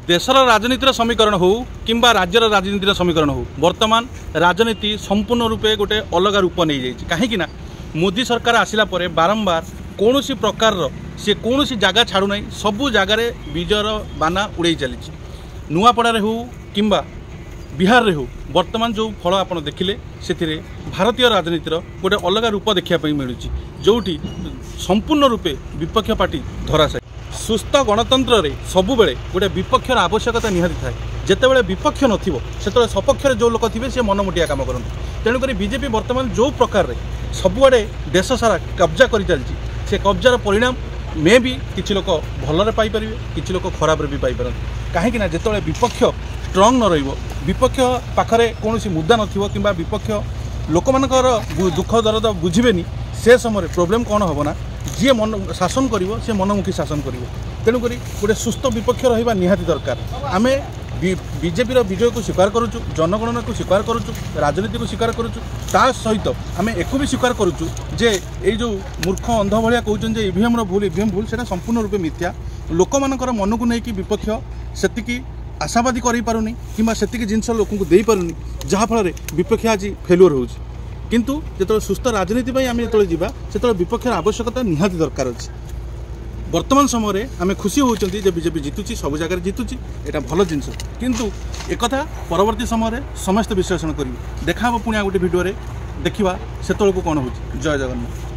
देशर राजनीतिर समीकरण हो किंबा राज्यर राजनीतिर समीकरण हो वर्तमान राजनीति संपूर्ण रूपे गोटे अलग रूप नहीं जाइए कहीं मोदी सरकार आसिला परे बारंबार कौन सी प्रकार सी कौन सी जगह छाड़ू ना सबू जगार विजयर बाना उड़े चली नुआपड़े हो किंबा बिहार रे हो वर्तमान जो फल आप देखिले से भारतीय राजनीतिर गोटे अलग रूप देखापी मिलूँ जोटी संपूर्ण रूपे विपक्ष पार्टी धराशायी सुस्थ गणतंत्र रे सबुबले गोटे विपक्षर आवश्यकता निहाती थाए जितेबाला विपक्ष नथिबो सेतबेले सपक्ष जो लोक थे सी मनमुटिया काम करते तेणुक बीजेपी वर्तमान जो प्रकार रे सबुआड़े देश सारा कब्जा कर चलती से कब्जार परिणाम मे भी किसी लोक भलरे पाइपर किसी लोक खराब भी पाइपर कहीं जिते विपक्ष स्ट्रंग न रहिबो विपक्ष पाखरे कौन मुद्दा नथिबो किंबा विपक्ष लोक मानकर दुख दर्द बुझिबेनी से समय प्रोब्लेम कौन हम ना जी मन शासन करिवो से मनमुखी शासन करिवो तेणुक गोटे सुस्थ विपक्ष रहिबा निहाती दरकार आमे बीजेपी विजय को स्वीकार करुचु जनगणना को स्वीकार करुचु राजनीति को स्वीकार करुचु ता सहित आम एको भी स्वीकार करुचु जे ये जो मूर्ख अंध भाया कहते ईवीएम भूल से संपूर्ण रूपे मिथ्या लोक मानकर मन को लेकिन विपक्ष सेतिकी आशावादी कर पारुनी कि सेतिकी जिनस लोक दे पारुनी जहाँफल विपक्ष आज फेलुअर हो किंतु जो सुस्थ राजनीति आम जो से विपक्ष आवश्यकता निहाती दरकार अच्छी वर्तमान समय आम खुशी होती बीजेपी जितुची सब जगह जितुची यहाँ भल जिनस किंतु एक परवर्ती समय समस्त विश्लेषण करेंगे देखा पुणी गोटे भिडियो देखा से कौन हो। जय जगन्नाथ।